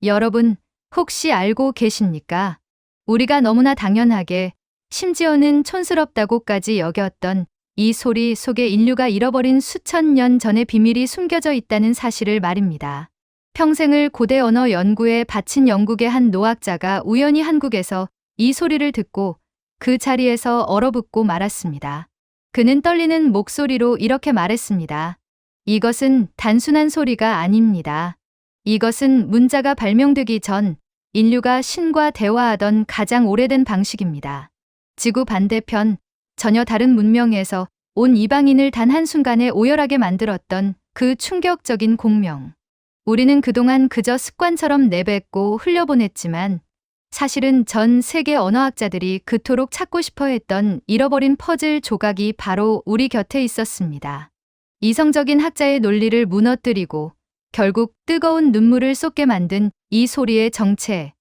여러분, 혹시 알고 계십니까? 우리가 너무나 당연하게, 심지어는 촌스럽다고까지 여겼던 이 소리 속에 인류가 잃어버린 수천 년 전의 비밀이 숨겨져 있다는 사실을 말입니다. 평생을 고대 언어 연구에 바친 영국의 한 노학자가 우연히 한국에서 이 소리를 듣고 그 자리에서 얼어붙고 말았습니다. 그는 떨리는 목소리로 이렇게 말했습니다. 이것은 단순한 소리가 아닙니다. 이것은 문자가 발명되기 전 인류가 신과 대화하던 가장 오래된 방식입니다. 지구 반대편, 전혀 다른 문명에서 온 이방인을 단 한순간에 오열하게 만들었던 그 충격적인 공명. 우리는 그동안 그저 습관처럼 내뱉고 흘려보냈지만 사실은 전 세계 언어학자들이 그토록 찾고 싶어 했던 잃어버린 퍼즐 조각이 바로 우리 곁에 있었습니다. 이성적인 학자의 논리를 무너뜨리고 결국 뜨거운 눈물을 쏟게 만든 이 소리의 정체.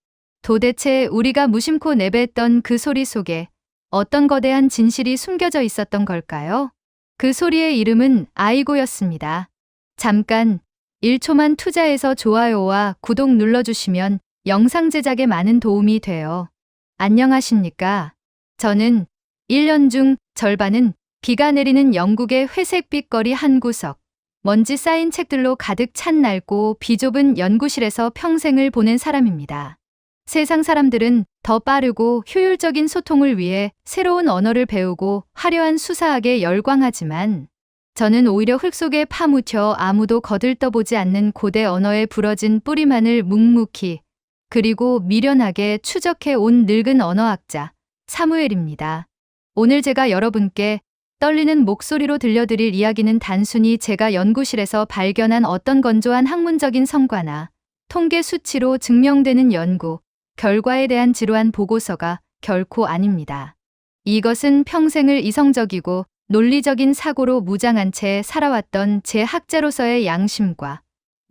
도대체 우리가 무심코 내뱉던 그 소리 속에 어떤 거대한 진실이 숨겨져 있었던 걸까요? 그 소리의 이름은 아이고였습니다. 잠깐 1초만 투자해서 좋아요와 구독 눌러주시면 영상 제작에 많은 도움이 돼요. 안녕하십니까? 저는 1년 중 절반은 비가 내리는 영국의 회색빛 거리 한 구석, 먼지 쌓인 책들로 가득 찬 낡고 비좁은 연구실에서 평생을 보낸 사람입니다. 세상 사람들은 더 빠르고 효율적인 소통을 위해 새로운 언어를 배우고 화려한 수사학에 열광하지만 저는 오히려 흙 속에 파묻혀 아무도 거들떠보지 않는 고대 언어의 부러진 뿌리만을 묵묵히 그리고 미련하게 추적해 온 늙은 언어학자 사무엘입니다. 오늘 제가 여러분께 떨리는 목소리로 들려드릴 이야기는 단순히 제가 연구실에서 발견한 어떤 건조한 학문적인 성과나 통계 수치로 증명되는 연구, 결과에 대한 지루한 보고서가 결코 아닙니다. 이것은 평생을 이성적이고 논리적인 사고로 무장한 채 살아왔던 제 학자로서의 양심과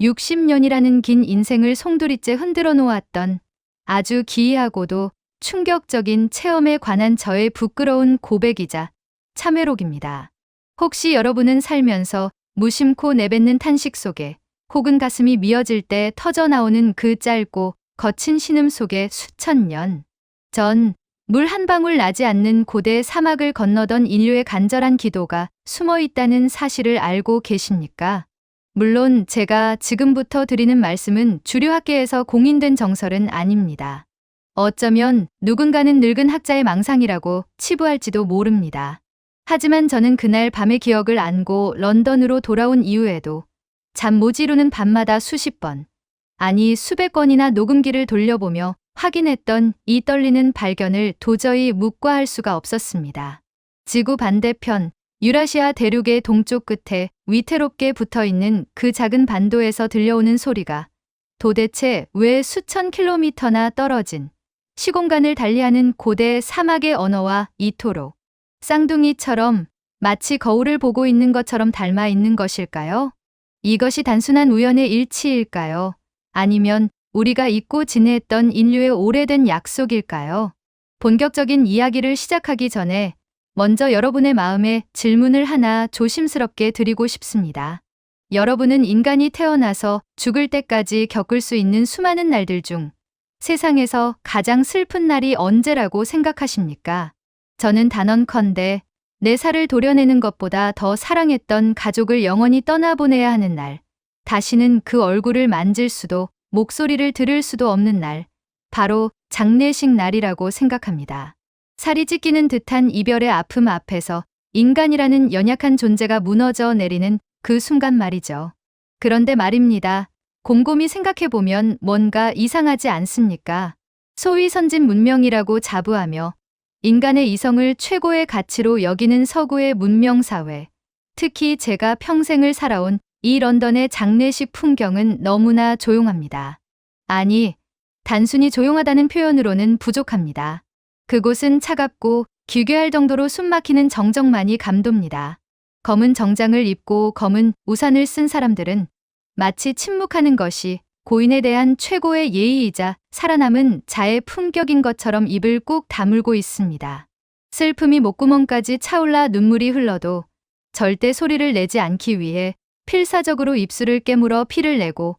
60년이라는 긴 인생을 송두리째 흔들어 놓았던 아주 기이하고도 충격적인 체험에 관한 저의 부끄러운 고백이자 참회록입니다. 혹시 여러분은 살면서 무심코 내뱉는 탄식 속에 혹은 가슴이 미어질 때 터져나오는 그 짧고 거친 신음 속에 수천 년 전 물 한 방울 나지 않는 고대 사막을 건너던 인류의 간절한 기도가 숨어 있다는 사실을 알고 계십니까? 물론 제가 지금부터 드리는 말씀은 주류학계에서 공인된 정설은 아닙니다. 어쩌면 누군가는 늙은 학자의 망상이라고 치부할지도 모릅니다. 하지만 저는 그날 밤의 기억을 안고 런던으로 돌아온 이후에도 잠 못 이루는 밤마다 수십 번, 아니 수백 번이나 녹음기를 돌려보며 확인했던 이 떨리는 발견을 도저히 묵과할 수가 없었습니다. 지구 반대편 유라시아 대륙의 동쪽 끝에 위태롭게 붙어있는 그 작은 반도에서 들려오는 소리가 도대체 왜 수천 킬로미터나 떨어진 시공간을 달리하는 고대 사막의 언어와 이토록 쌍둥이처럼 마치 거울을 보고 있는 것처럼 닮아 있는 것일까요? 이것이 단순한 우연의 일치일까요? 아니면 우리가 잊고 지냈던 인류의 오래된 약속일까요? 본격적인 이야기를 시작하기 전에 먼저 여러분의 마음에 질문을 하나 조심스럽게 드리고 싶습니다. 여러분은 인간이 태어나서 죽을 때까지 겪을 수 있는 수많은 날들 중 세상에서 가장 슬픈 날이 언제라고 생각하십니까? 저는 단언컨대 내 살을 도려내는 것보다 더 사랑했던 가족을 영원히 떠나보내야 하는 날, 다시는 그 얼굴을 만질 수도 목소리를 들을 수도 없는 날, 바로 장례식 날이라고 생각합니다. 살이 찢기는 듯한 이별의 아픔 앞에서 인간이라는 연약한 존재가 무너져 내리는 그 순간 말이죠. 그런데 말입니다. 곰곰이 생각해보면 뭔가 이상하지 않습니까? 소위 선진 문명이라고 자부하며 인간의 이성을 최고의 가치로 여기는 서구의 문명사회, 특히 제가 평생을 살아온 이 런던의 장례식 풍경은 너무나 조용합니다. 아니, 단순히 조용하다는 표현으로는 부족합니다. 그곳은 차갑고 기괴할 정도로 숨막히는 정적만이 감돕니다. 검은 정장을 입고 검은 우산을 쓴 사람들은 마치 침묵하는 것이 고인에 대한 최고의 예의이자 살아남은 자의 품격인 것처럼 입을 꾹 다물고 있습니다. 슬픔이 목구멍까지 차올라 눈물이 흘러도 절대 소리를 내지 않기 위해 필사적으로 입술을 깨물어 피를 내고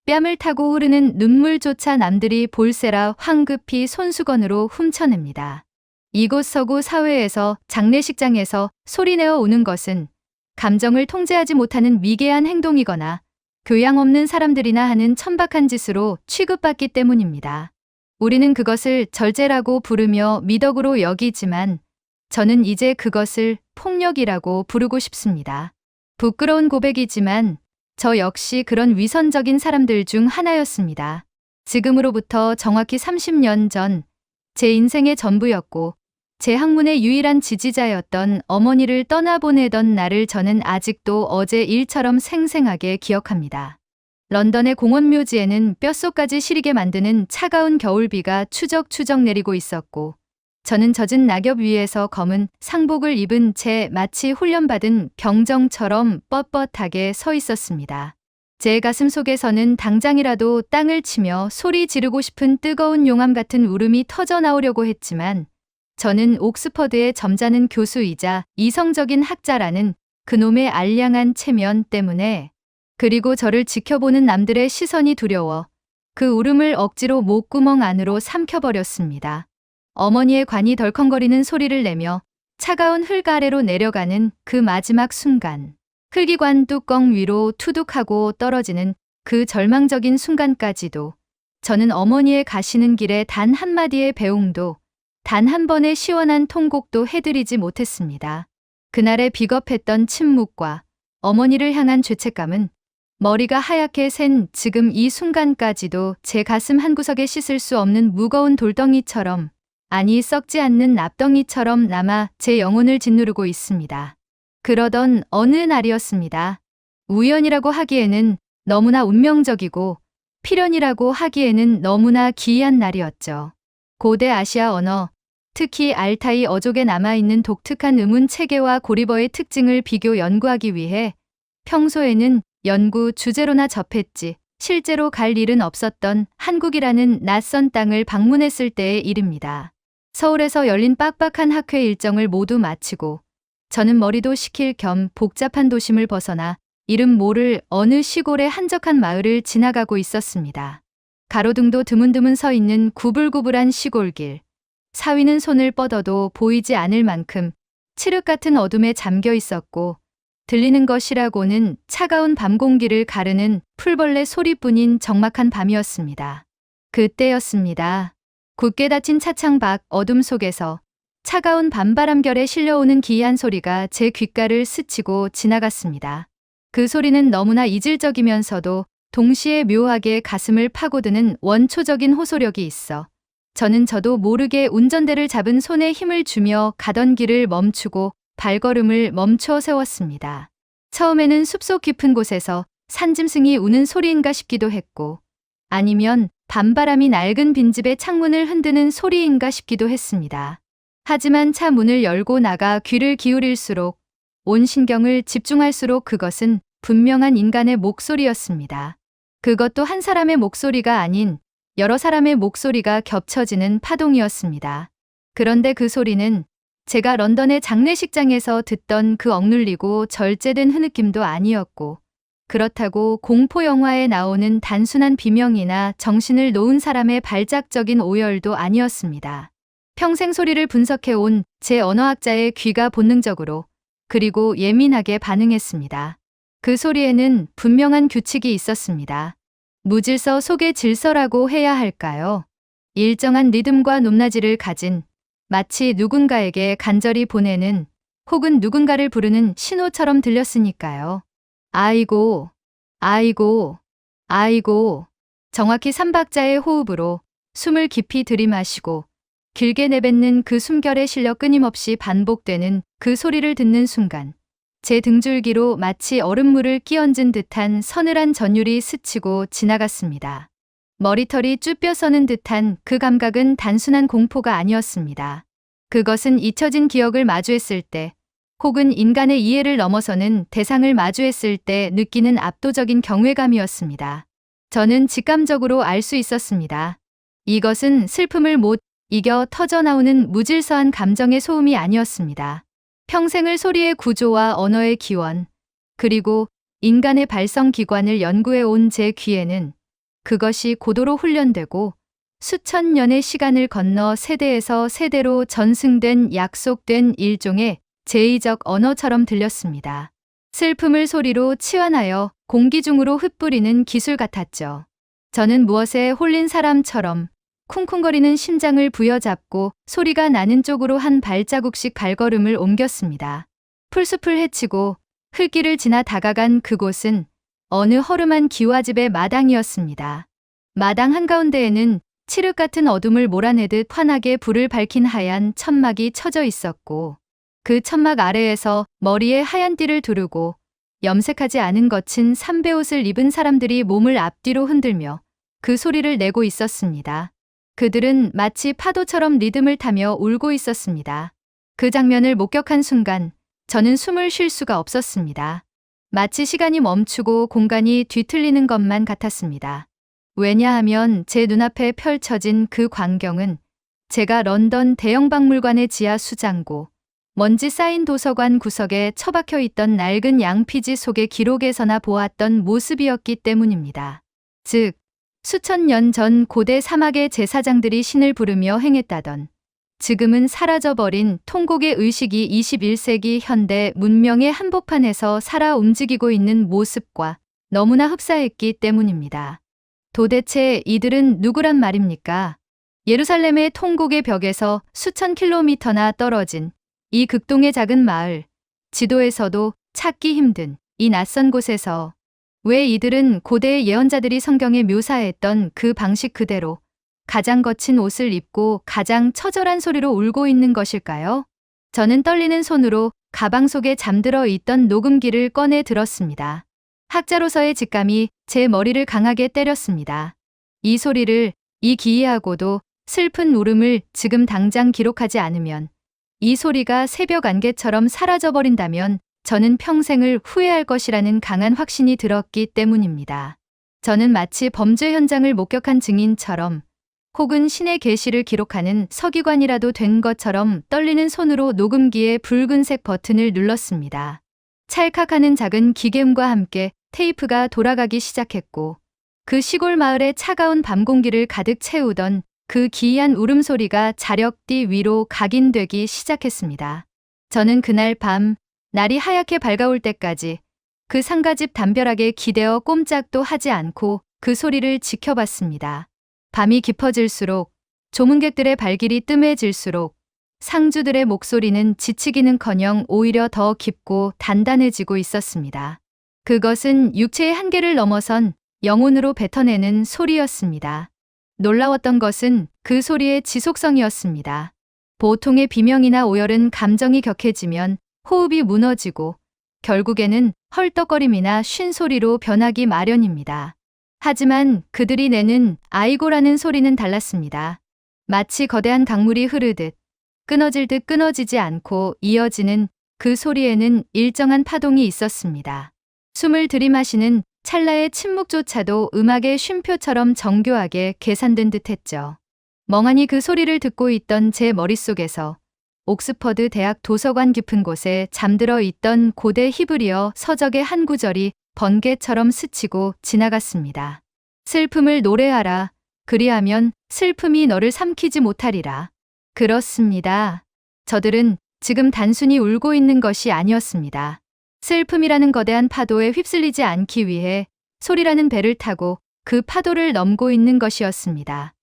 뺨을 타고 흐르는 눈물조차 남들이 볼세라 황급히 손수건으로 훔쳐냅니다. 이곳 서구 사회에서 장례식장에서 소리내어 우는 것은 감정을 통제하지 못하는 미개한 행동이거나 교양 없는 사람들이나 하는 천박한 짓으로 취급받기 때문입니다. 우리는 그것을 절제라고 부르며 미덕으로 여기지만 저는 이제 그것을 폭력이라고 부르고 싶습니다. 부끄러운 고백이지만 저 역시 그런 위선적인 사람들 중 하나였습니다. 지금으로부터 정확히 30년 전 제 인생의 전부였고 제 학문의 유일한 지지자였던 어머니를 떠나보내던 날을 저는 아직도 어제 일처럼 생생하게 기억합니다. 런던의 공원묘지에는 뼛속까지 시리게 만드는 차가운 겨울비가 추적추적 내리고 있었고 저는 젖은 낙엽 위에서 검은 상복을 입은 채 마치 훈련받은 병정처럼 뻣뻣하게 서 있었습니다. 제 가슴 속에서는 당장이라도 땅을 치며 소리 지르고 싶은 뜨거운 용암 같은 울음이 터져나오려고 했지만 저는 옥스퍼드의 점잖은 교수이자 이성적인 학자라는 그놈의 알량한 체면 때문에 그리고 저를 지켜보는 남들의 시선이 두려워 그 울음을 억지로 목구멍 안으로 삼켜버렸습니다. 어머니의 관이 덜컹거리는 소리를 내며 차가운 흙 아래로 내려가는 그 마지막 순간, 흙이관 뚜껑 위로 투둑하고 떨어지는 그 절망적인 순간까지도 저는 어머니의 가시는 길에 단 한마디의 배웅도 단 한 번의 시원한 통곡도 해드리지 못했습니다. 그날의 비겁했던 침묵과 어머니를 향한 죄책감은 머리가 하얗게 샌 지금 이 순간까지도 제 가슴 한구석에 씻을 수 없는 무거운 돌덩이처럼, 아니 썩지 않는 납덩이처럼 남아 제 영혼을 짓누르고 있습니다. 그러던 어느 날이었습니다. 우연이라고 하기에는 너무나 운명적이고 필연이라고 하기에는 너무나 기이한 날이었죠. 고대 아시아 언어, 특히 알타이 어족에 남아있는 독특한 음운 체계와 고리버의 특징을 비교 연구하기 위해 평소에는 연구 주제로나 접했지 실제로 갈 일은 없었던 한국이라는 낯선 땅을 방문했을 때의 일입니다. 서울에서 열린 빡빡한 학회 일정을 모두 마치고 저는 머리도 식힐 겸 복잡한 도심을 벗어나 이름 모를 어느 시골의 한적한 마을을 지나가고 있었습니다. 가로등도 드문드문 서 있는 구불구불한 시골길. 사위는 손을 뻗어도 보이지 않을 만큼 칠흑 같은 어둠에 잠겨 있었고 들리는 것이라고는 차가운 밤 공기를 가르는 풀벌레 소리뿐인 적막한 밤이었습니다. 그때였습니다. 굳게 닫힌 차창 밖 어둠 속에서 차가운 밤바람결에 실려오는 기이한 소리가 제 귓가를 스치고 지나갔습니다. 그 소리는 너무나 이질적이면서도 동시에 묘하게 가슴을 파고드는 원초적인 호소력이 있어 저는 저도 모르게 운전대를 잡은 손에 힘을 주며 가던 길을 멈추고 발걸음을 멈춰 세웠습니다. 처음에는 숲속 깊은 곳에서 산짐승이 우는 소리인가 싶기도 했고 아니면 밤바람이 낡은 빈집의 창문을 흔드는 소리인가 싶기도 했습니다. 하지만 차 문을 열고 나가 귀를 기울일수록 온 신경을 집중할수록 그것은 분명한 인간의 목소리였습니다. 그것도 한 사람의 목소리가 아닌 여러 사람의 목소리가 겹쳐지는 파동이었습니다. 그런데 그 소리는 제가 런던의 장례식장에서 듣던 그 억눌리고 절제된 흐느낌도 아니었고 그렇다고 공포 영화에 나오는 단순한 비명이나 정신을 놓은 사람의 발작적인 오열도 아니었습니다. 평생 소리를 분석해온 제 언어학자의 귀가 본능적으로 그리고 예민하게 반응했습니다. 그 소리에는 분명한 규칙이 있었습니다. 무질서 속의 질서라고 해야 할까요? 일정한 리듬과 높낮이를 가진 마치 누군가에게 간절히 보내는 혹은 누군가를 부르는 신호처럼 들렸으니까요. 아이고, 아이고, 아이고. 정확히 3박자의 호흡으로 숨을 깊이 들이마시고 길게 내뱉는 그 숨결에 실려 끊임없이 반복되는 그 소리를 듣는 순간 제 등줄기로 마치 얼음물을 끼얹은 듯한 서늘한 전율이 스치고 지나갔습니다. 머리털이 쭈뼛서는 듯한 그 감각은 단순한 공포가 아니었습니다. 그것은 잊혀진 기억을 마주했을 때 혹은 인간의 이해를 넘어서는 대상을 마주했을 때 느끼는 압도적인 경외감이었습니다. 저는 직감적으로 알 수 있었습니다. 이것은 슬픔을 못 이겨 터져나오는 무질서한 감정의 소음이 아니었습니다. 평생을 소리의 구조와 언어의 기원, 그리고 인간의 발성 기관을 연구해 온 제 귀에는 그것이 고도로 훈련되고 수천 년의 시간을 건너 세대에서 세대로 전승된 약속된 일종의 제의적 언어처럼 들렸습니다. 슬픔을 소리로 치환하여 공기 중으로 흩뿌리는 기술 같았죠. 저는 무엇에 홀린 사람처럼 쿵쿵거리는 심장을 부여잡고 소리가 나는 쪽으로 한 발자국씩 발걸음을 옮겼습니다. 풀숲을 헤치고 흙길을 지나 다가간 그곳은 어느 허름한 기와집의 마당이었습니다. 마당 한가운데에는 칠흑 같은 어둠을 몰아내듯 환하게 불을 밝힌 하얀 천막이 쳐져 있었고 그 천막 아래에서 머리에 하얀 띠를 두르고 염색하지 않은 거친 삼배옷을 입은 사람들이 몸을 앞뒤로 흔들며 그 소리를 내고 있었습니다. 그들은 마치 파도처럼 리듬을 타며 울고 있었습니다. 그 장면을 목격한 순간 저는 숨을 쉴 수가 없었습니다. 마치 시간이 멈추고 공간이 뒤틀리는 것만 같았습니다. 왜냐하면 제 눈앞에 펼쳐진 그 광경은 제가 런던 대형박물관의 지하 수장고, 먼지 쌓인 도서관 구석에 처박혀 있던 낡은 양피지 속의 기록에서나 보았던 모습이었기 때문입니다. 즉, 수천 년 전 고대 사막의 제사장들이 신을 부르며 행했다던 지금은 사라져버린 통곡의 의식이 21세기 현대 문명의 한복판에서 살아 움직이고 있는 모습과 너무나 흡사했기 때문입니다. 도대체 이들은 누구란 말입니까? 예루살렘의 통곡의 벽에서 수천 킬로미터나 떨어진 이 극동의 작은 마을, 지도에서도 찾기 힘든 이 낯선 곳에서 왜 이들은 고대의 예언자들이 성경에 묘사했던 그 방식 그대로 가장 거친 옷을 입고 가장 처절한 소리로 울고 있는 것일까요? 저는 떨리는 손으로 가방 속에 잠들어 있던 녹음기를 꺼내 들었습니다. 학자로서의 직감이 제 머리를 강하게 때렸습니다. 이 소리를, 이 기이하고도 슬픈 울음을 지금 당장 기록하지 않으면, 이 소리가 새벽 안개처럼 사라져버린다면 저는 평생을 후회할 것이라는 강한 확신이 들었기 때문입니다. 저는 마치 범죄 현장을 목격한 증인처럼 혹은 신의 계시를 기록하는 서기관이라도 된 것처럼 떨리는 손으로 녹음기의 붉은색 버튼을 눌렀습니다. 찰칵하는 작은 기계음과 함께 테이프가 돌아가기 시작했고 그 시골 마을의 차가운 밤 공기를 가득 채우던 그 기이한 울음소리가 자력띠 위로 각인되기 시작했습니다. 저는 그날 밤 날이 하얗게 밝아올 때까지 그 상가집 담벼락에 기대어 꼼짝도 하지 않고 그 소리를 지켜봤습니다. 밤이 깊어질수록 조문객들의 발길이 뜸해질수록 상주들의 목소리는 지치기는커녕 오히려 더 깊고 단단해지고 있었습니다. 그것은 육체의 한계를 넘어선 영혼으로 뱉어내는 소리였습니다. 놀라웠던 것은 그 소리의 지속성이었습니다. 보통의 비명이나 오열은 감정이 격해지면 호흡이 무너지고 결국에는 헐떡거림이나 쉰소리로 변하기 마련입니다. 하지만 그들이 내는 아이고라는 소리는 달랐습니다. 마치 거대한 강물이 흐르듯 끊어질 듯 끊어지지 않고 이어지는 그 소리에는 일정한 파동이 있었습니다. 숨을 들이마시는 찰나의 침묵조차도 음악의 쉼표처럼 정교하게 계산된 듯했죠. 멍하니 그 소리를 듣고 있던 제 머릿속에서 옥스퍼드 대학 도서관 깊은 곳에 잠들어 있던 고대 히브리어 서적의 한 구절이 번개처럼 스치고 지나갔습니다. 슬픔을 노래하라. 그리하면 슬픔이 너를 삼키지 못하리라. 그렇습니다. 저들은 지금 단순히 울고 있는 것이 아니었습니다. 슬픔이라는 거대한 파도에 휩쓸리지 않기 위해 소리라는 배를 타고 그 파도를 넘고 있는 것이었습니다.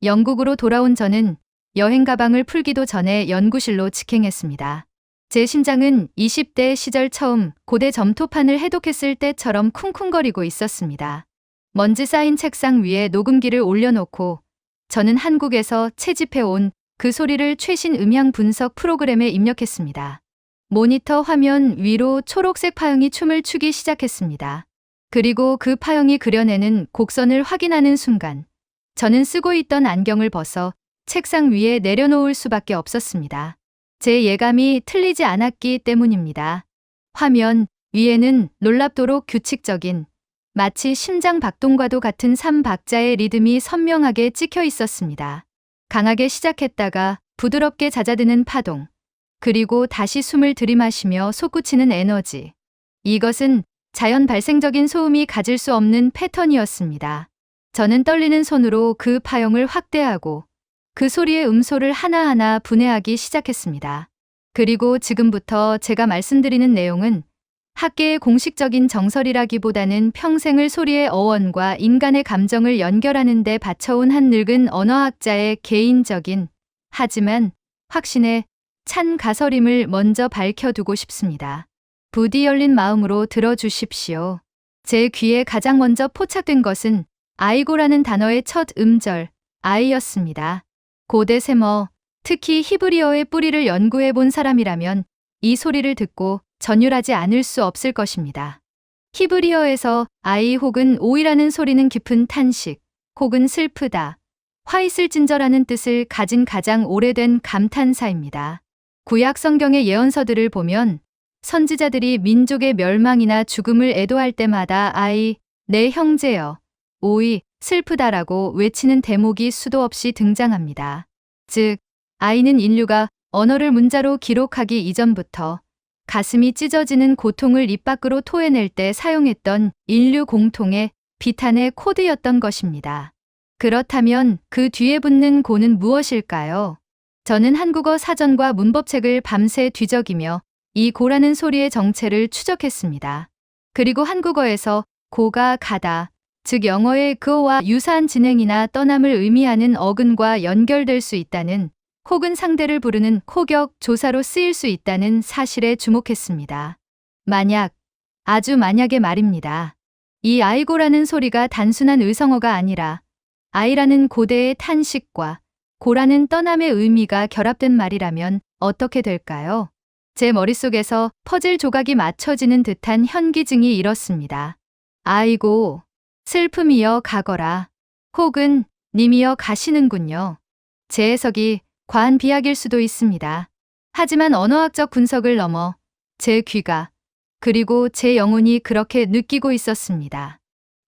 영국으로 돌아온 저는 여행 가방을 풀기도 전에 연구실로 직행했습니다. 제 심장은 20대 시절 처음 고대 점토판을 해독했을 때처럼 쿵쿵거리고 있었습니다. 먼지 쌓인 책상 위에 녹음기를 올려놓고 저는 한국에서 채집해온 그 소리를 최신 음향 분석 프로그램에 입력했습니다. 모니터 화면 위로 초록색 파형이 춤을 추기 시작했습니다. 그리고 그 파형이 그려내는 곡선을 확인하는 순간 저는 쓰고 있던 안경을 벗어 책상 위에 내려놓을 수밖에 없었습니다. 제 예감이 틀리지 않았기 때문입니다. 화면 위에는 놀랍도록 규칙적인 마치 심장 박동과도 같은 3박자의 리듬이 선명하게 찍혀 있었습니다. 강하게 시작했다가 부드럽게 잦아드는 파동, 그리고 다시 숨을 들이마시며 솟구치는 에너지. 이것은 자연 발생적인 소음이 가질 수 없는 패턴이었습니다. 저는 떨리는 손으로 그 파형을 확대하고 그 소리의 음소를 하나하나 분해하기 시작했습니다. 그리고 지금부터 제가 말씀드리는 내용은 학계의 공식적인 정설이라기보다는 평생을 소리의 어원과 인간의 감정을 연결하는 데 바쳐온 한 늙은 언어학자의 개인적인 하지만 확신에 찬 가설임을 먼저 밝혀두고 싶습니다. 부디 열린 마음으로 들어주십시오. 제 귀에 가장 먼저 포착된 것은 아이고라는 단어의 첫 음절, 아이였습니다. 고대 세머, 특히 히브리어의 뿌리를 연구해 본 사람이라면 이 소리를 듣고 전율하지 않을 수 없을 것입니다. 히브리어에서 아이 혹은 오이라는 소리는 깊은 탄식, 혹은 슬프다, 화 있을 진저라는 뜻을 가진 가장 오래된 감탄사입니다. 구약 성경의 예언서들을 보면 선지자들이 민족의 멸망이나 죽음을 애도할 때마다 아이, 내 형제여, 오이, 슬프다라고 외치는 대목이 수도 없이 등장합니다. 즉, 아이는 인류가 언어를 문자로 기록하기 이전부터 가슴이 찢어지는 고통을 입 밖으로 토해낼 때 사용했던 인류 공통의 비탄의 코드였던 것입니다. 그렇다면 그 뒤에 붙는 고는 무엇일까요? 저는 한국어 사전과 문법책을 밤새 뒤적이며 이 고라는 소리의 정체를 추적했습니다. 그리고 한국어에서 고가 가다, 즉 영어의 go와 유사한 진행이나 떠남을 의미하는 어근과 연결될 수 있다는 혹은 상대를 부르는 호격 조사로 쓰일 수 있다는 사실에 주목했습니다. 만약, 아주 만약의 말입니다. 이 아이고라는 소리가 단순한 의성어가 아니라 아이라는 고대의 탄식과 고라는 떠남의 의미가 결합된 말이라면 어떻게 될까요? 제 머릿속에서 퍼즐 조각이 맞춰지는 듯한 현기증이 일었습니다. 아이고, 슬픔이여 가거라. 혹은 님이여 가시는군요. 제 해석이 과한 비약일 수도 있습니다. 하지만 언어학적 분석을 넘어 제 귀가 그리고 제 영혼이 그렇게 느끼고 있었습니다.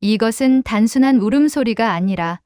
이것은 단순한 울음소리가 아니라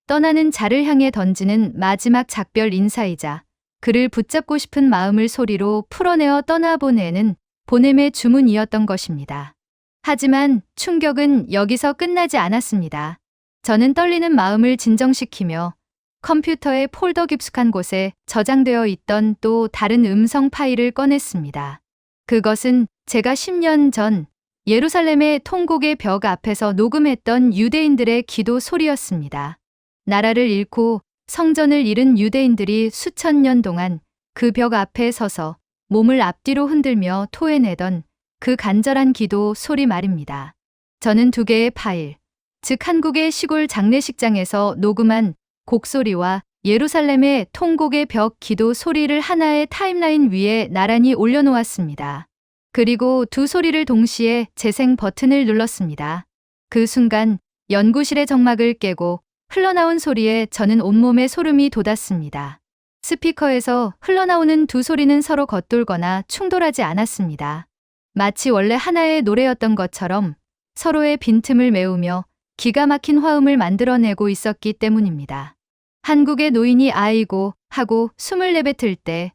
떠나는 자를 향해 던지는 마지막 작별 인사이자 그를 붙잡고 싶은 마음을 소리로 풀어내어 떠나보내는 보냄의 주문이었던 것입니다. 하지만 충격은 여기서 끝나지 않았습니다. 저는 떨리는 마음을 진정시키며 컴퓨터의 폴더 깊숙한 곳에 저장되어 있던 또 다른 음성 파일을 꺼냈습니다. 그것은 제가 10년 전 예루살렘의 통곡의 벽 앞에서 녹음했던 유대인들의 기도 소리였습니다. 나라를 잃고 성전을 잃은 유대인들이 수천 년 동안 그 벽 앞에 서서 몸을 앞뒤로 흔들며 토해내던 그 간절한 기도 소리 말입니다. 저는 두 개의 파일, 즉 한국의 시골 장례식장에서 녹음한 곡소리와 예루살렘의 통곡의 벽 기도 소리를 하나의 타임라인 위에 나란히 올려놓았습니다. 그리고 두 소리를 동시에 재생 버튼을 눌렀습니다. 그 순간 연구실의 정막을 깨고 흘러나온 소리에 저는 온몸에 소름이 돋았습니다. 스피커에서 흘러나오는 두 소리는 서로 겉돌거나 충돌하지 않았습니다. 마치 원래 하나의 노래였던 것처럼 서로의 빈틈을 메우며 기가 막힌 화음을 만들어내고 있었기 때문입니다. 한국의 노인이 아이고 하고 숨을 내뱉을 때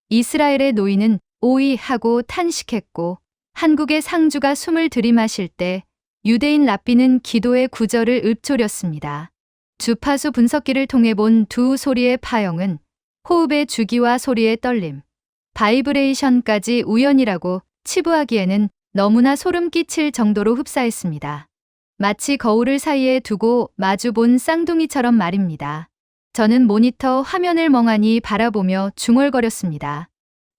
이스라엘의 노인은 오이 하고 탄식했고 한국의 상주가 숨을 들이마실 때 유대인 랍비는 기도의 구절을 읊조렸습니다. 주파수 분석기를 통해 본 두 소리의 파형은 호흡의 주기와 소리의 떨림, 바이브레이션까지 우연이라고 치부하기에는 너무나 소름 끼칠 정도로 흡사했습니다. 마치 거울을 사이에 두고 마주본 쌍둥이처럼 말입니다. 저는 모니터 화면을 멍하니 바라보며 중얼거렸습니다.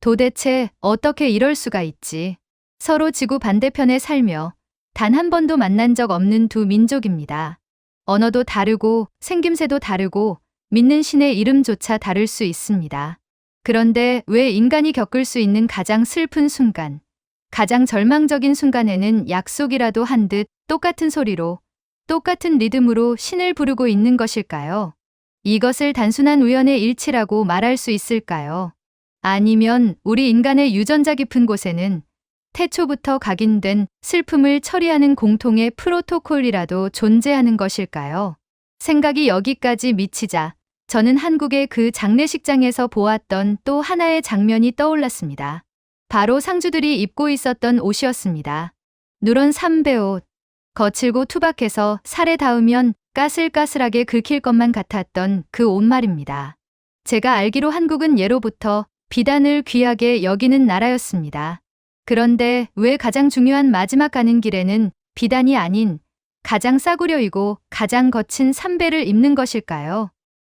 도대체 어떻게 이럴 수가 있지? 서로 지구 반대편에 살며 단 한 번도 만난 적 없는 두 민족입니다. 언어도 다르고 생김새도 다르고 믿는 신의 이름조차 다를 수 있습니다. 그런데 왜 인간이 겪을 수 있는 가장 슬픈 순간, 가장 절망적인 순간에는 약속이라도 한 듯 똑같은 소리로, 똑같은 리듬으로 신을 부르고 있는 것일까요? 이것을 단순한 우연의 일치라고 말할 수 있을까요? 아니면 우리 인간의 유전자 깊은 곳에는 태초부터 각인된 슬픔을 처리하는 공통의 프로토콜이라도 존재하는 것일까요? 생각이 여기까지 미치자 저는 한국의 그 장례식장에서 보았던 또 하나의 장면이 떠올랐습니다. 바로 상주들이 입고 있었던 옷이었습니다. 누런 삼배옷, 거칠고 투박해서 살에 닿으면 까슬까슬하게 긁힐 것만 같았던 그 옷 말입니다. 제가 알기로 한국은 예로부터 비단을 귀하게 여기는 나라였습니다. 그런데 왜 가장 중요한 마지막 가는 길에는 비단이 아닌 가장 싸구려이고 가장 거친 삼배를 입는 것일까요?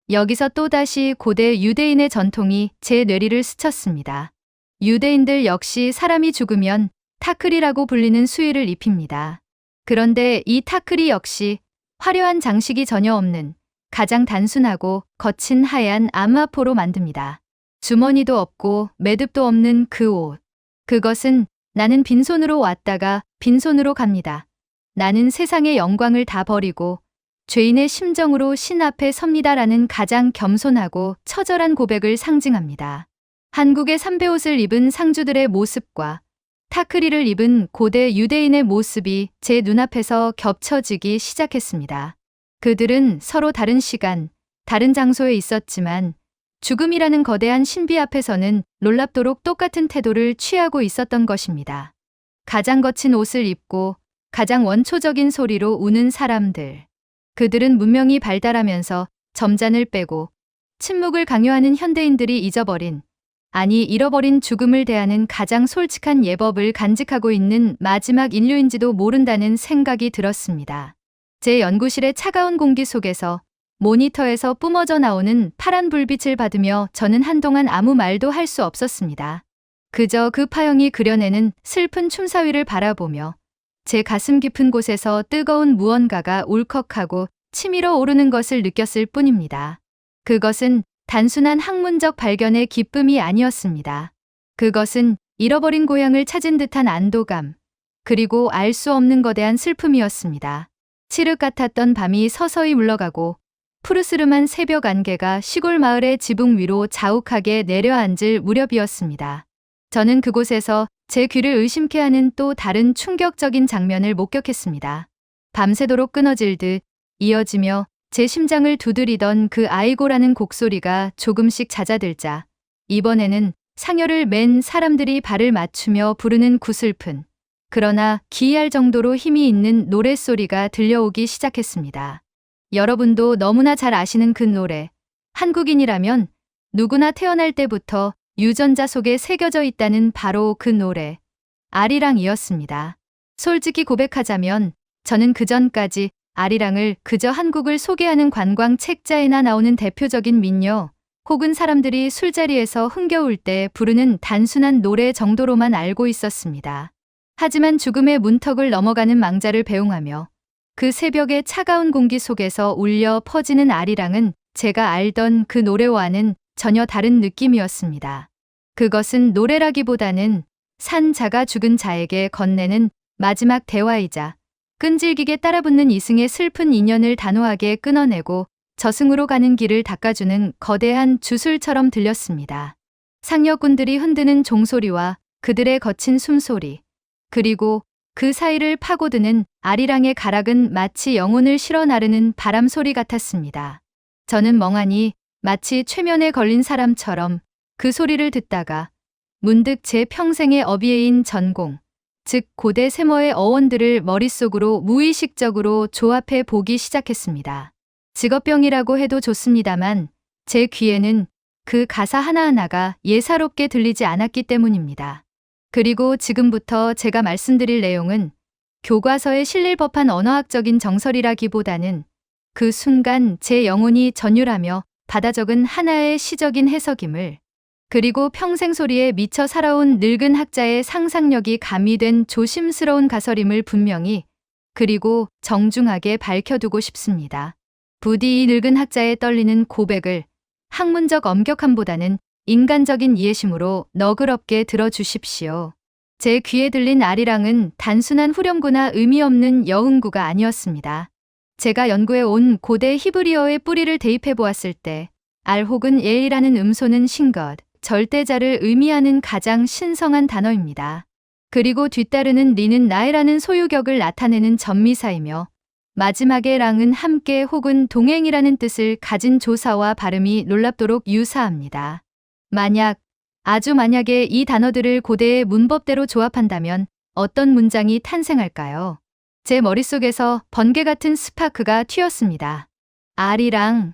여기서 또다시 고대 유대인의 전통이 제 뇌리를 스쳤습니다. 유대인들 역시 사람이 죽으면 타클이라고 불리는 수의를 입힙니다. 그런데 이 타클이 역시 화려한 장식이 전혀 없는 가장 단순하고 거친 하얀 암마포로 만듭니다. 주머니도 없고 매듭도 없는 그 옷. 그것은 나는 빈손으로 왔다가 빈손으로 갑니다. 나는 세상의 영광을 다 버리고 죄인의 심정으로 신 앞에 섭니다라는 가장 겸손하고 처절한 고백을 상징합니다. 한국의 삼배옷을 입은 상주들의 모습과 타크리를 입은 고대 유대인의 모습이 제 눈앞에서 겹쳐지기 시작했습니다. 그들은 서로 다른 시간, 다른 장소에 있었지만 죽음이라는 거대한 신비 앞에서는 놀랍도록 똑같은 태도를 취하고 있었던 것입니다. 가장 거친 옷을 입고 가장 원초적인 소리로 우는 사람들. 그들은 문명이 발달하면서 점잔을 빼고 침묵을 강요하는 현대인들이 잊어버린, 아니 잃어버린 죽음을 대하는 가장 솔직한 예법을 간직하고 있는 마지막 인류인지도 모른다는 생각이 들었습니다. 제 연구실의 차가운 공기 속에서 모니터에서 뿜어져 나오는 파란 불빛을 받으며 저는 한동안 아무 말도 할 수 없었습니다. 그저 그 파형이 그려내는 슬픈 춤사위를 바라보며 제 가슴 깊은 곳에서 뜨거운 무언가가 울컥하고 치밀어 오르는 것을 느꼈을 뿐입니다. 그것은 단순한 학문적 발견의 기쁨이 아니었습니다. 그것은 잃어버린 고향을 찾은 듯한 안도감, 그리고 알 수 없는 거대한 슬픔이었습니다. 칠흑 같았던 밤이 서서히 물러가고 푸르스름한 새벽 안개가 시골 마을의 지붕 위로 자욱하게 내려앉을 무렵이었습니다. 저는 그곳에서 제 귀를 의심케 하는 또 다른 충격적인 장면을 목격했습니다. 밤새도록 끊어질 듯 이어지며 제 심장을 두드리던 그 아이고라는 곡소리가 조금씩 잦아들자 이번에는 상여를 맨 사람들이 발을 맞추며 부르는 구슬픈, 그러나 기이할 정도로 힘이 있는 노랫소리가 들려오기 시작했습니다. 여러분도 너무나 잘 아시는 그 노래, 한국인이라면 누구나 태어날 때부터 유전자 속에 새겨져 있다는 바로 그 노래, 아리랑이었습니다. 솔직히 고백하자면 저는 그전까지 아리랑을 그저 한국을 소개하는 관광 책자에나 나오는 대표적인 민요, 혹은 사람들이 술자리에서 흥겨울 때 부르는 단순한 노래 정도로만 알고 있었습니다. 하지만 죽음의 문턱을 넘어가는 망자를 배웅하며 그 새벽의 차가운 공기 속에서 울려 퍼지는 아리랑은 제가 알던 그 노래와는 전혀 다른 느낌이었습니다. 그것은 노래라기보다는 산 자가 죽은 자에게 건네는 마지막 대화이자 끈질기게 따라붙는 이승의 슬픈 인연을 단호하게 끊어내고 저승으로 가는 길을 닦아주는 거대한 주술처럼 들렸습니다. 상여꾼들이 흔드는 종소리와 그들의 거친 숨소리, 그리고 그 사이를 파고드는 아리랑의 가락은 마치 영혼을 실어 나르는 바람 소리 같았습니다. 저는 멍하니 마치 최면에 걸린 사람처럼 그 소리를 듣다가 문득 제 평생의 어비에인 전공, 즉 고대 세머의 어원들을 머릿속으로 무의식적으로 조합해 보기 시작했습니다. 직업병이라고 해도 좋습니다만 제 귀에는 그 가사 하나하나가 예사롭게 들리지 않았기 때문입니다. 그리고 지금부터 제가 말씀드릴 내용은 교과서에 실릴 법한 언어학적인 정설이라기보다는 그 순간 제 영혼이 전율하며 받아 적은 하나의 시적인 해석임을, 그리고 평생 소리에 미쳐 살아온 늙은 학자의 상상력이 가미된 조심스러운 가설임을 분명히, 그리고 정중하게 밝혀두고 싶습니다. 부디 이 늙은 학자의 떨리는 고백을 학문적 엄격함보다는 인간적인 이해심으로 너그럽게 들어주십시오. 제 귀에 들린 아리랑은 단순한 후렴구나 의미 없는 여흥구가 아니었습니다. 제가 연구해 온 고대 히브리어의 뿌리를 대입해 보았을 때 알 혹은 예이라는 음소는 신것, 절대자를 의미하는 가장 신성한 단어입니다. 그리고 뒤따르는 리는 나에라는 소유격을 나타내는 전미사이며 마지막의 랑은 함께 혹은 동행이라는 뜻을 가진 조사와 발음이 놀랍도록 유사합니다. 아주 만약에 이 단어들을 고대의 문법대로 조합한다면 어떤 문장이 탄생할까요? 제 머릿속에서 번개 같은 스파크가 튀었습니다. 아리랑,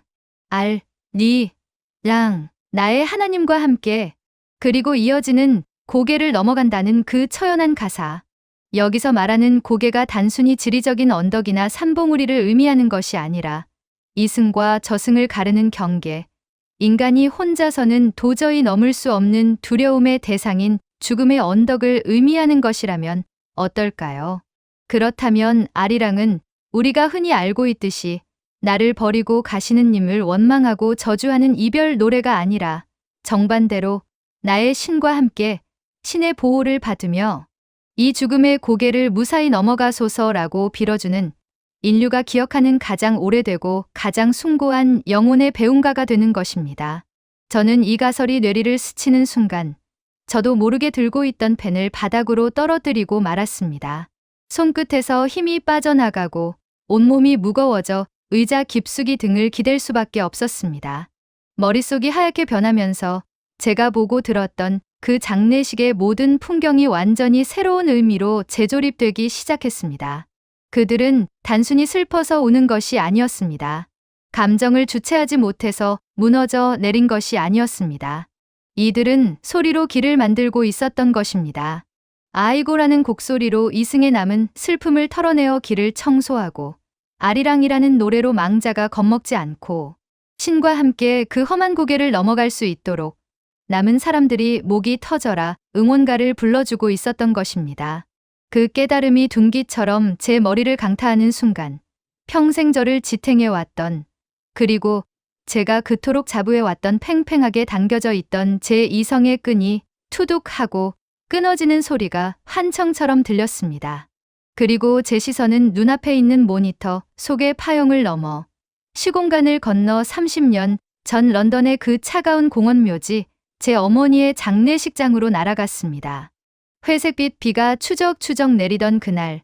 랑, 나의 하나님과 함께, 그리고 이어지는 고개를 넘어간다는 그 처연한 가사. 여기서 말하는 고개가 단순히 지리적인 언덕이나 산봉우리를 의미하는 것이 아니라 이승과 저승을 가르는 경계, 인간이 혼자서는 도저히 넘을 수 없는 두려움의 대상인 죽음의 언덕을 의미하는 것이라면 어떨까요? 그렇다면 아리랑은 우리가 흔히 알고 있듯이 나를 버리고 가시는 님을 원망하고 저주하는 이별 노래가 아니라 정반대로 나의 신과 함께 신의 보호를 받으며 이 죽음의 고개를 무사히 넘어가소서라고 빌어주는 인류가 기억하는 가장 오래되고 가장 숭고한 영혼의 배움가가 되는 것입니다. 저는 이 가설이 뇌리를 스치는 순간 저도 모르게 들고 있던 펜을 바닥으로 떨어뜨리고 말았습니다. 손끝에서 힘이 빠져나가고 온몸이 무거워져 의자 깊숙이 등을 기댈 수밖에 없었습니다. 머릿속이 하얗게 변하면서 제가 보고 들었던 그 장례식의 모든 풍경이 완전히 새로운 의미로 재조립되기 시작했습니다. 그들은 단순히 슬퍼서 우는 것이 아니었습니다. 감정을 주체하지 못해서 무너져 내린 것이 아니었습니다. 이들은 소리로 길을 만들고 있었던 것입니다. 아이고라는 곡소리로 이승에 남은 슬픔을 털어내어 길을 청소하고 아리랑이라는 노래로 망자가 겁먹지 않고 신과 함께 그 험한 고개를 넘어갈 수 있도록 남은 사람들이 목이 터져라 응원가를 불러주고 있었던 것입니다. 그 깨달음이 둔기처럼 제 머리를 강타하는 순간 평생 저를 지탱해왔던, 그리고 제가 그토록 자부해왔던 팽팽하게 당겨져 있던 제 이성의 끈이 투둑하고 끊어지는 소리가 환청처럼 들렸습니다. 그리고 제 시선은 눈앞에 있는 모니터 속의 파형을 넘어 시공간을 건너 30년 전 런던의 그 차가운 공원 묘지, 제 어머니의 장례식장으로 날아갔습니다. 회색빛 비가 추적추적 내리던 그날,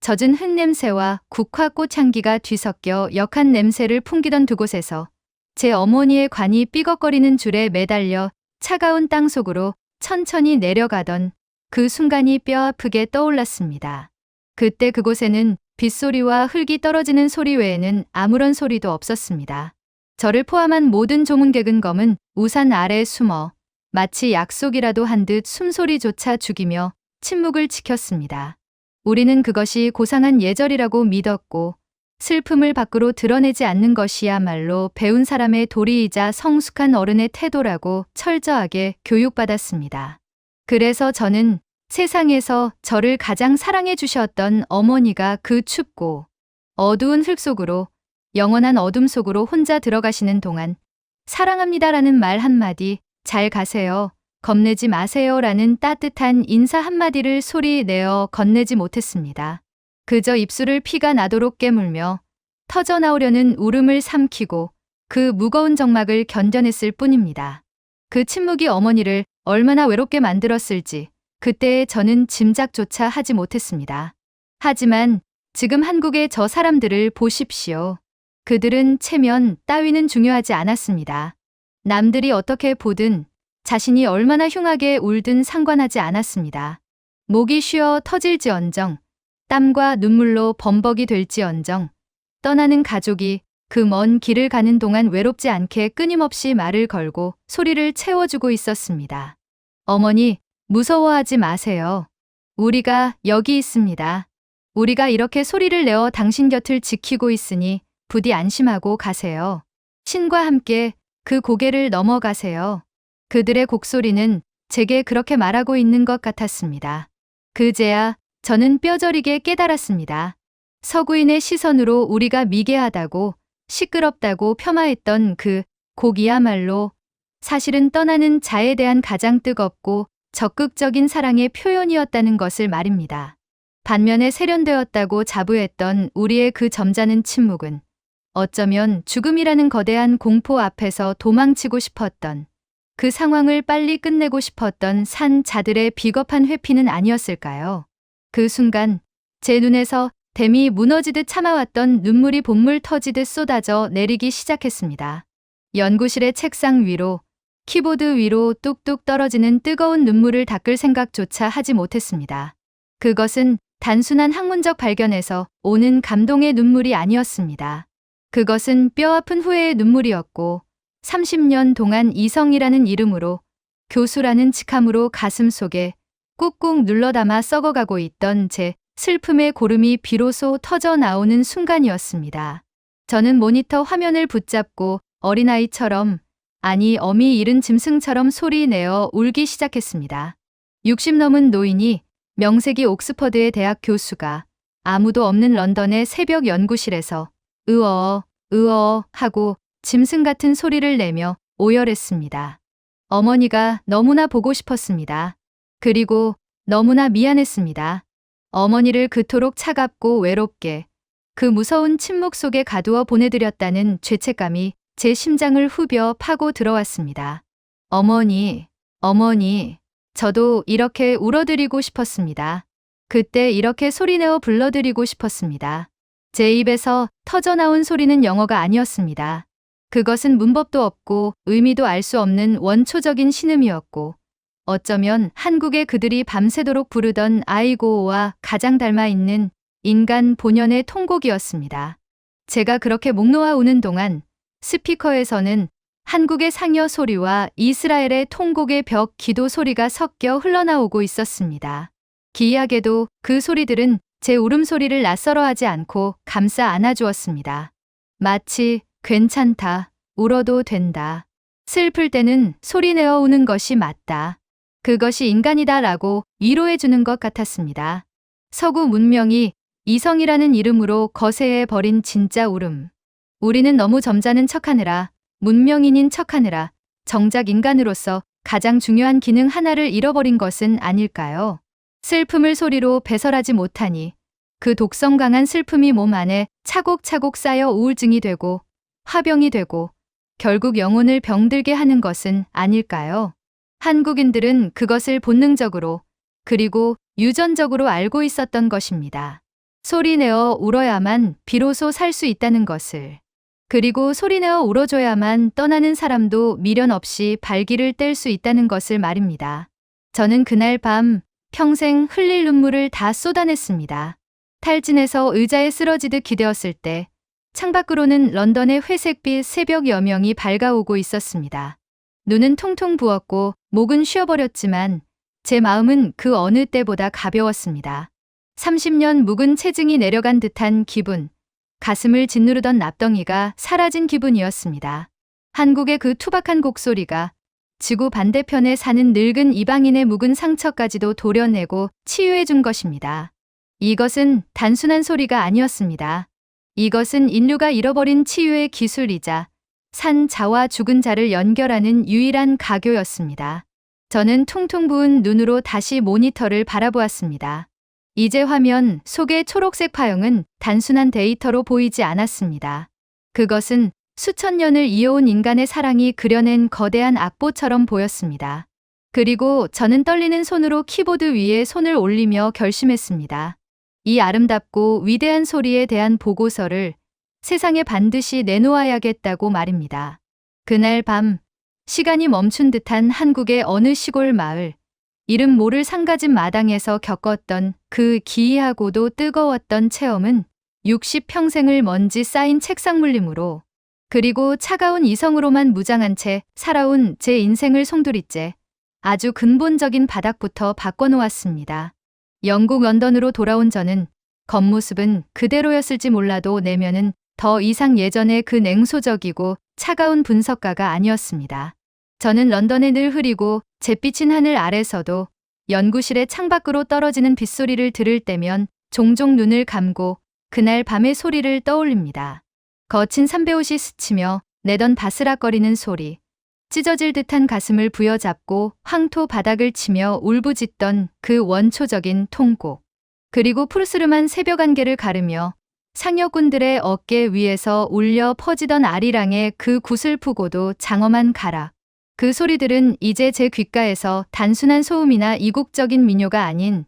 젖은 흙냄새와 국화 꽃향기가 뒤섞여 역한 냄새를 풍기던 두 곳에서 제 어머니의 관이 삐걱거리는 줄에 매달려 차가운 땅 속으로 천천히 내려가던 그 순간이 뼈아프게 떠올랐습니다. 그때 그곳에는 빗소리와 흙이 떨어지는 소리 외에는 아무런 소리도 없었습니다. 저를 포함한 모든 조문객은 검은 우산 아래 숨어 마치 약속이라도 한 듯 숨소리조차 죽이며 침묵을 지켰습니다. 우리는 그것이 고상한 예절이라고 믿었고 슬픔을 밖으로 드러내지 않는 것이야말로 배운 사람의 도리이자 성숙한 어른의 태도라고 철저하게 교육받았습니다. 그래서 저는 세상에서 저를 가장 사랑해 주셨던 어머니가 그 춥고 어두운 흙 속으로, 영원한 어둠 속으로 혼자 들어가시는 동안 사랑합니다라는 말 한마디, 잘 가세요, 겁내지 마세요라는 따뜻한 인사 한마디를 소리 내어 건네지 못했습니다. 그저 입술을 피가 나도록 깨물며 터져나오려는 울음을 삼키고 그 무거운 정막을 견뎌냈을 뿐입니다. 그 침묵이 어머니를 얼마나 외롭게 만들었을지 그때의 저는 짐작조차 하지 못했습니다. 하지만 지금 한국의 저 사람들을 보십시오. 그들은 체면 따위는 중요하지 않았습니다. 남들이 어떻게 보든 자신이 얼마나 흉하게 울든 상관하지 않았습니다. 목이 쉬어 터질지언정, 땀과 눈물로 범벅이 될지언정, 떠나는 가족이 그 먼 길을 가는 동안 외롭지 않게 끊임없이 말을 걸고 소리를 채워주고 있었습니다. 어머니, 무서워하지 마세요. 우리가 여기 있습니다. 우리가 이렇게 소리를 내어 당신 곁을 지키고 있으니 부디 안심하고 가세요. 신과 함께 그 고개를 넘어가세요. 그들의 곡소리는 제게 그렇게 말하고 있는 것 같았습니다. 그제야 저는 뼈저리게 깨달았습니다. 서구인의 시선으로 우리가 미개하다고 시끄럽다고 폄하했던 그 곡이야말로 사실은 떠나는 자에 대한 가장 뜨겁고 적극적인 사랑의 표현이었다는 것을 말입니다. 반면에 세련되었다고 자부했던 우리의 그 점잖은 침묵은 어쩌면 죽음이라는 거대한 공포 앞에서 도망치고 싶었던, 그 상황을 빨리 끝내고 싶었던 산자들의 비겁한 회피는 아니었을까요? 그 순간 제 눈에서 댐이 무너지듯 참아왔던 눈물이 봇물 터지듯 쏟아져 내리기 시작했습니다. 연구실의 책상 위로, 키보드 위로 뚝뚝 떨어지는 뜨거운 눈물을 닦을 생각조차 하지 못했습니다. 그것은 단순한 학문적 발견에서 오는 감동의 눈물이 아니었습니다. 그것은 뼈아픈 후회의 눈물이었고 30년 동안 이성이라는 이름으로 교수라는 직함으로 가슴속에 꾹꾹 눌러담아 썩어가고 있던 제 슬픔의 고름이 비로소 터져 나오는 순간이었습니다. 저는 모니터 화면을 붙잡고 어린아이처럼, 아니 어미 잃은 짐승처럼 소리내어 울기 시작했습니다. 60 넘은 노인이 명색이 옥스퍼드의 대학 교수가 아무도 없는 런던의 새벽 연구실에서 으어 하고 짐승 같은 소리를 내며 오열했습니다. 어머니가 너무나 보고 싶었습니다. 그리고 너무나 미안했습니다. 어머니를 그토록 차갑고 외롭게 그 무서운 침묵 속에 가두어 보내드렸다는 죄책감이 제 심장을 후벼 파고 들어왔습니다. 어머니, 저도 이렇게 울어드리고 싶었습니다. 그때 이렇게 소리내어 불러드리고 싶었습니다. 제 입에서 터져나온 소리는 영어가 아니었습니다. 그것은 문법도 없고 의미도 알 수 없는 원초적인 신음이었고 어쩌면 한국의 그들이 밤새도록 부르던 아이고와 가장 닮아 있는 인간 본연의 통곡이었습니다. 제가 그렇게 목 놓아 우는 동안 스피커에서는 한국의 상여 소리와 이스라엘의 통곡의 벽 기도 소리가 섞여 흘러나오고 있었습니다. 기이하게도 그 소리들은 제 울음소리를 낯설어하지 않고 감싸 안아주었습니다. 마치 괜찮다, 울어도 된다. 슬플 때는 소리내어 우는 것이 맞다. 그것이 인간이다 라고 위로해주는 것 같았습니다. 서구 문명이 이성이라는 이름으로 거세해버린 진짜 울음. 우리는 너무 점잖은 척하느라, 문명인인 척하느라 정작 인간으로서 가장 중요한 기능 하나를 잃어버린 것은 아닐까요? 슬픔을 소리로 배설하지 못하니 그 독성 강한 슬픔이 몸 안에 차곡차곡 쌓여 우울증이 되고 화병이 되고 결국 영혼을 병들게 하는 것은 아닐까요? 한국인들은 그것을 본능적으로 그리고 유전적으로 알고 있었던 것입니다. 소리내어 울어야만 비로소 살 수 있다는 것을. 그리고 소리내어 울어줘야만 떠나는 사람도 미련 없이 발길을 뗄 수 있다는 것을 말입니다. 저는 그날 밤 평생 흘릴 눈물을 다 쏟아냈습니다. 탈진해서 의자에 쓰러지듯 기대었을 때 창밖으로는 런던의 회색빛 새벽 여명이 밝아오고 있었습니다. 눈은 통통 부었고 목은 쉬어버렸지만 제 마음은 그 어느 때보다 가벼웠습니다. 30년 묵은 체증이 내려간 듯한 기분, 가슴을 짓누르던 납덩이가 사라진 기분이었습니다. 한국의 그 투박한 곡소리가 지구 반대편에 사는 늙은 이방인의 묵은 상처까지도 도려내고 치유해준 것입니다. 이것은 단순한 소리가 아니었습니다. 이것은 인류가 잃어버린 치유의 기술이자 산 자와 죽은 자를 연결하는 유일한 가교였습니다. 저는 퉁퉁 부은 눈으로 다시 모니터를 바라보았습니다. 이제 화면 속의 초록색 파형은 단순한 데이터로 보이지 않았습니다. 그것은 수천 년을 이어온 인간의 사랑이 그려낸 거대한 악보처럼 보였습니다. 그리고 저는 떨리는 손으로 키보드 위에 손을 올리며 결심했습니다. 이 아름답고 위대한 소리에 대한 보고서를 세상에 반드시 내놓아야겠다고 말입니다. 그날 밤, 시간이 멈춘 듯한 한국의 어느 시골 마을, 이름 모를 상가집 마당에서 겪었던 그 기이하고도 뜨거웠던 체험은 60평생을 먼지 쌓인 책상 물림으로 그리고 차가운 이성으로만 무장한 채 살아온 제 인생을 송두리째 아주 근본적인 바닥부터 바꿔놓았습니다. 영국 런던으로 돌아온 저는 겉모습은 그대로였을지 몰라도 내면은 더 이상 예전의 그 냉소적이고 차가운 분석가가 아니었습니다. 저는 런던에 늘 흐리고 잿빛인 하늘 아래서도 연구실의 창밖으로 떨어지는 빗소리를 들을 때면 종종 눈을 감고 그날 밤의 소리를 떠올립니다. 거친 삼배옷이 스치며 내던 바스락거리는 소리, 찢어질 듯한 가슴을 부여잡고 황토 바닥을 치며 울부짖던 그 원초적인 통곡, 그리고 푸르스름한 새벽 안개를 가르며 상여꾼들의 어깨 위에서 울려 퍼지던 아리랑의 그 구슬프고도 장엄한 가락. 그 소리들은 이제 제 귓가에서 단순한 소음이나 이국적인 민요가 아닌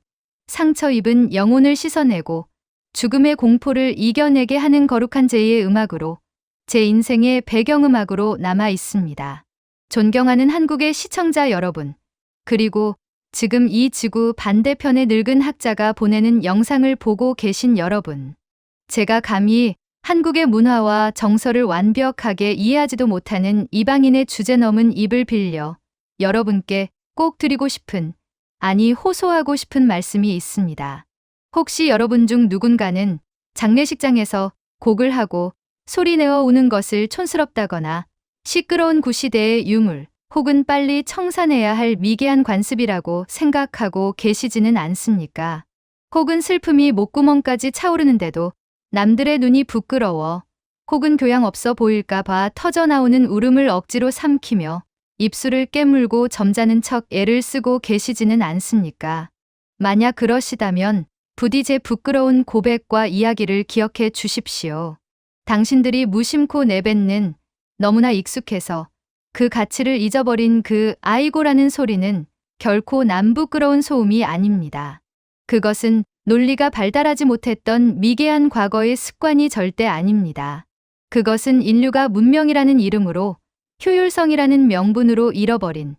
상처 입은 영혼을 씻어내고 죽음의 공포를 이겨내게 하는 거룩한 제2의 음악으로 제 인생의 배경음악으로 남아 있습니다. 존경하는 한국의 시청자 여러분, 그리고 지금 이 지구 반대편의 늙은 학자가 보내는 영상을 보고 계신 여러분. 제가 감히 한국의 문화와 정서를 완벽하게 이해하지도 못하는 이방인의 주제 넘은 입을 빌려 여러분께 꼭 드리고 싶은, 아니 호소하고 싶은 말씀이 있습니다. 혹시 여러분 중 누군가는 장례식장에서 곡을 하고 소리내어 우는 것을 촌스럽다거나 시끄러운 구시대의 유물 혹은 빨리 청산해야 할 미개한 관습이라고 생각하고 계시지는 않습니까? 혹은 슬픔이 목구멍까지 차오르는데도 남들의 눈이 부끄러워 혹은 교양 없어 보일까 봐 터져나오는 울음을 억지로 삼키며 입술을 깨물고 점잖은 척 애를 쓰고 계시지는 않습니까? 만약 그러시다면 부디 제 부끄러운 고백과 이야기를 기억해 주십시오. 당신들이 무심코 내뱉는 너무나 익숙해서 그 가치를 잊어버린 그 아이고라는 소리는 결코 남 부끄러운 소음이 아닙니다. 그것은 논리가 발달하지 못했던 미개한 과거의 습관이 절대 아닙니다. 그것은 인류가 문명이라는 이름으로 효율성이라는 명분으로 잃어버린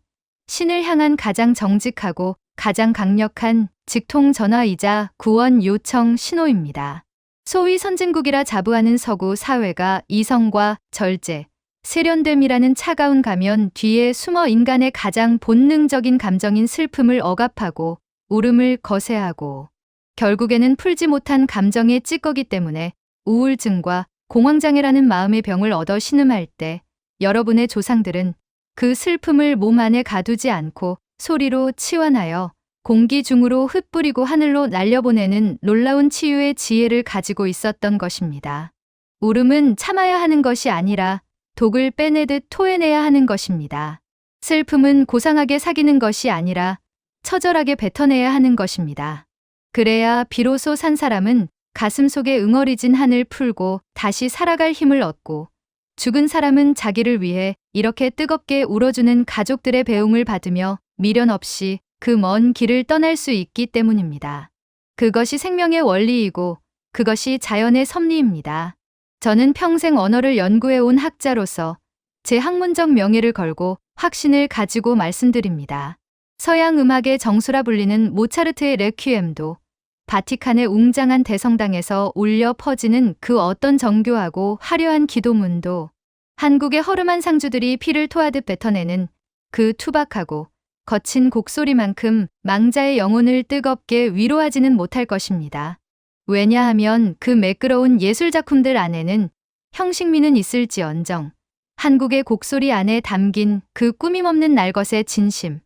신을 향한 가장 정직하고 가장 강력한 직통 전화이자 구원 요청 신호입니다. 소위 선진국이라 자부하는 서구 사회가 이성과 절제, 세련됨이라는 차가운 가면 뒤에 숨어 인간의 가장 본능적인 감정인 슬픔을 억압하고 울음을 거세하고 결국에는 풀지 못한 감정의 찌꺼기 때문에 우울증과 공황장애라는 마음의 병을 얻어 신음할 때 여러분의 조상들은 그 슬픔을 몸 안에 가두지 않고 소리로 치환하여 공기 중으로 흩뿌리고 하늘로 날려보내는 놀라운 치유의 지혜를 가지고 있었던 것입니다. 울음은 참아야 하는 것이 아니라 독을 빼내듯 토해내야 하는 것입니다. 슬픔은 고상하게 사귀는 것이 아니라 처절하게 뱉어내야 하는 것입니다. 그래야 비로소 산 사람은 가슴 속에 응어리진 한을 풀고 다시 살아갈 힘을 얻고, 죽은 사람은 자기를 위해 이렇게 뜨겁게 울어주는 가족들의 배웅을 받으며 미련 없이 그 먼 길을 떠날 수 있기 때문입니다. 그것이 생명의 원리이고 그것이 자연의 섭리입니다. 저는 평생 언어를 연구해온 학자로서 제 학문적 명예를 걸고 확신을 가지고 말씀드립니다. 서양 음악의 정수라 불리는 모차르트의 레퀴엠도, 바티칸의 웅장한 대성당에서 울려 퍼지는 그 어떤 정교하고 화려한 기도문도, 한국의 허름한 상주들이 피를 토하듯 뱉어내는 그 투박하고 거친 곡소리만큼 망자의 영혼을 뜨겁게 위로하지는 못할 것입니다. 왜냐하면 그 매끄러운 예술작품들 안에는 형식미는 있을지언정 한국의 곡소리 안에 담긴 그 꾸밈없는 날것의 진심,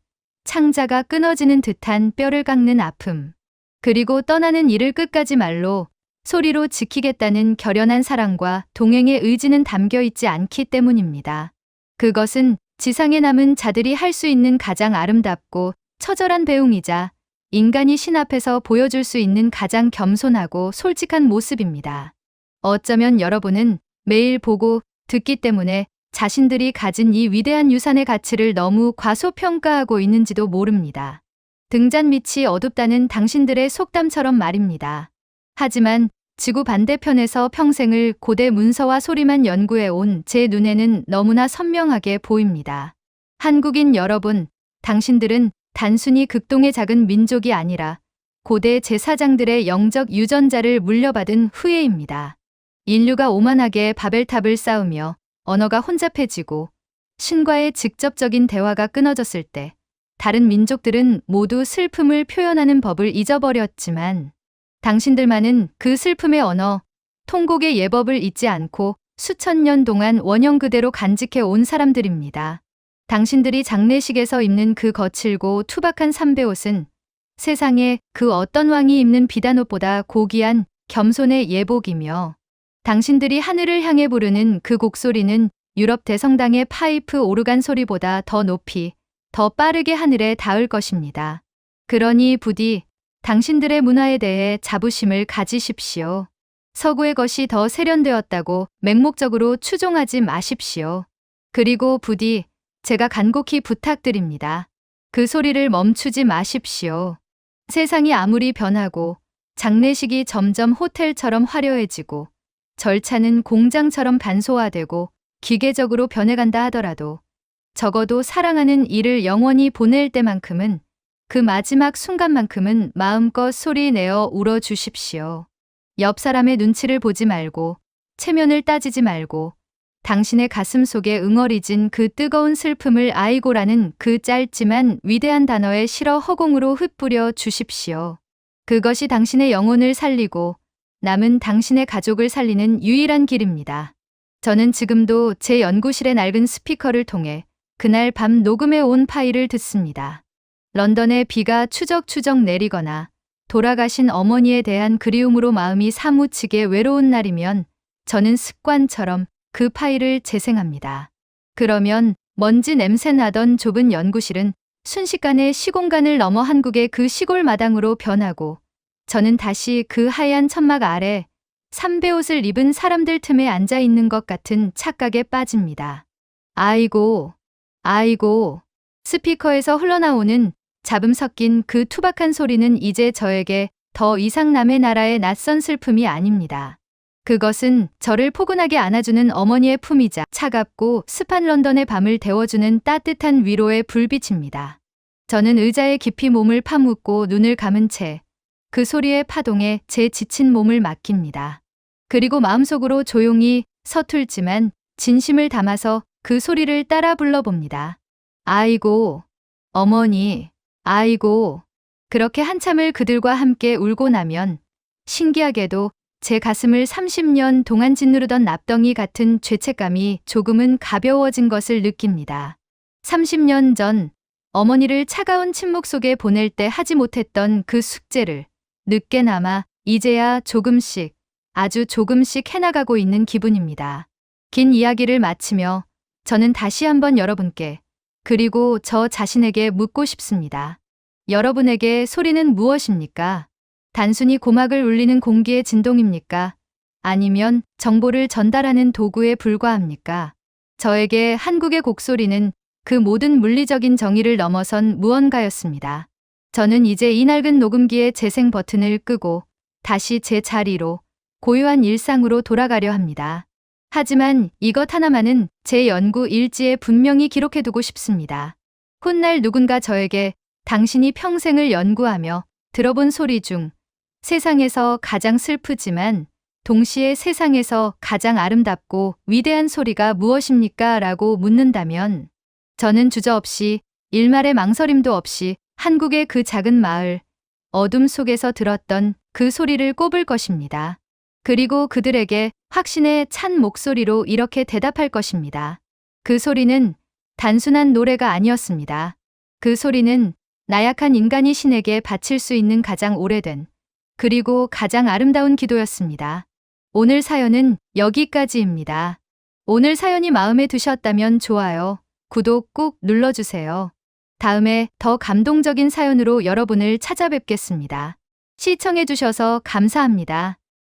창자가 끊어지는 듯한 뼈를 깎는 아픔, 그리고 떠나는 이를 끝까지 말로 소리로 지키겠다는 결연한 사랑과 동행의 의지는 담겨 있지 않기 때문입니다. 그것은 지상에 남은 자들이 할 수 있는 가장 아름답고 처절한 배웅이자 인간이 신 앞에서 보여줄 수 있는 가장 겸손하고 솔직한 모습입니다. 어쩌면 여러분은 매일 보고 듣기 때문에 자신들이 가진 이 위대한 유산의 가치를 너무 과소평가하고 있는지도 모릅니다. 등잔 밑이 어둡다는 당신들의 속담처럼 말입니다. 하지만 지구 반대편에서 평생을 고대 문서와 소리만 연구해온 제 눈에는 너무나 선명하게 보입니다. 한국인 여러분, 당신들은 단순히 극동의 작은 민족이 아니라 고대 제사장들의 영적 유전자를 물려받은 후예입니다. 인류가 오만하게 바벨탑을 쌓으며 언어가 혼잡해지고 신과의 직접적인 대화가 끊어졌을 때 다른 민족들은 모두 슬픔을 표현하는 법을 잊어버렸지만 당신들만은 그 슬픔의 언어, 통곡의 예법을 잊지 않고 수천 년 동안 원형 그대로 간직해 온 사람들입니다. 당신들이 장례식에서 입는 그 거칠고 투박한 삼배옷은 세상에 그 어떤 왕이 입는 비단옷보다 고귀한 겸손의 예복이며, 당신들이 하늘을 향해 부르는 그 곡소리는 유럽 대성당의 파이프 오르간 소리보다 더 높이, 더 빠르게 하늘에 닿을 것입니다. 그러니 부디 당신들의 문화에 대해 자부심을 가지십시오. 서구의 것이 더 세련되었다고 맹목적으로 추종하지 마십시오. 그리고 부디 제가 간곡히 부탁드립니다. 그 소리를 멈추지 마십시오. 세상이 아무리 변하고 장례식이 점점 호텔처럼 화려해지고 절차는 공장처럼 간소화되고 기계적으로 변해간다 하더라도 적어도 사랑하는 이를 영원히 보낼 때만큼은 그 마지막 순간만큼은 마음껏 소리 내어 울어 주십시오. 옆 사람의 눈치를 보지 말고, 체면을 따지지 말고, 당신의 가슴 속에 응어리진 그 뜨거운 슬픔을 아이고라는 그 짧지만 위대한 단어에 실어 허공으로 흩뿌려 주십시오. 그것이 당신의 영혼을 살리고 남은 당신의 가족을 살리는 유일한 길입니다. 저는 지금도 제 연구실의 낡은 스피커를 통해 그날 밤 녹음해 온 파일을 듣습니다. 런던에 비가 추적추적 내리거나 돌아가신 어머니에 대한 그리움으로 마음이 사무치게 외로운 날이면 저는 습관처럼 그 파일을 재생합니다. 그러면 먼지 냄새 나던 좁은 연구실은 순식간에 시공간을 넘어 한국의 그 시골 마당으로 변하고 저는 다시 그 하얀 천막 아래 삼배 옷을 입은 사람들 틈에 앉아 있는 것 같은 착각에 빠집니다. 아이고, 아이고, 스피커에서 흘러나오는 잡음 섞인 그 투박한 소리는 이제 저에게 더 이상 남의 나라의 낯선 슬픔이 아닙니다. 그것은 저를 포근하게 안아주는 어머니의 품이자 차갑고 습한 런던의 밤을 데워주는 따뜻한 위로의 불빛입니다. 저는 의자에 깊이 몸을 파묻고 눈을 감은 채 그 소리의 파동에 제 지친 몸을 맡깁니다. 그리고 마음속으로 조용히 서툴지만 진심을 담아서 그 소리를 따라 불러봅니다. 아이고, 어머니, 아이고. 그렇게 한참을 그들과 함께 울고 나면 신기하게도 제 가슴을 30년 동안 짓누르던 납덩이 같은 죄책감이 조금은 가벼워진 것을 느낍니다. 30년 전 어머니를 차가운 침묵 속에 보낼 때 하지 못했던 그 숙제를 늦게나마 이제야 조금씩, 아주 조금씩 해나가고 있는 기분입니다. 긴 이야기를 마치며 저는 다시 한번 여러분께 그리고 저 자신에게 묻고 싶습니다. 여러분에게 소리는 무엇입니까? 단순히 고막을 울리는 공기의 진동입니까? 아니면 정보를 전달하는 도구에 불과합니까? 저에게 한국의 곡소리는 그 모든 물리적인 정의를 넘어선 무언가였습니다. 저는 이제 이 낡은 녹음기의 재생 버튼을 끄고 다시 제 자리로 고요한 일상으로 돌아가려 합니다. 하지만 이것 하나만은 제 연구 일지에 분명히 기록해두고 싶습니다. 훗날 누군가 저에게 당신이 평생을 연구하며 들어본 소리 중 세상에서 가장 슬프지만 동시에 세상에서 가장 아름답고 위대한 소리가 무엇입니까? 라고 묻는다면 저는 주저없이 일말의 망설임도 없이 한국의 그 작은 마을, 어둠 속에서 들었던 그 소리를 꼽을 것입니다. 그리고 그들에게 확신에 찬 목소리로 이렇게 대답할 것입니다. 그 소리는 단순한 노래가 아니었습니다. 그 소리는 나약한 인간이 신에게 바칠 수 있는 가장 오래된 그리고 가장 아름다운 기도였습니다. 오늘 사연은 여기까지입니다. 오늘 사연이 마음에 드셨다면 좋아요, 구독 꾹 눌러주세요. 다음에 더 감동적인 사연으로 여러분을 찾아뵙겠습니다. 시청해주셔서 감사합니다.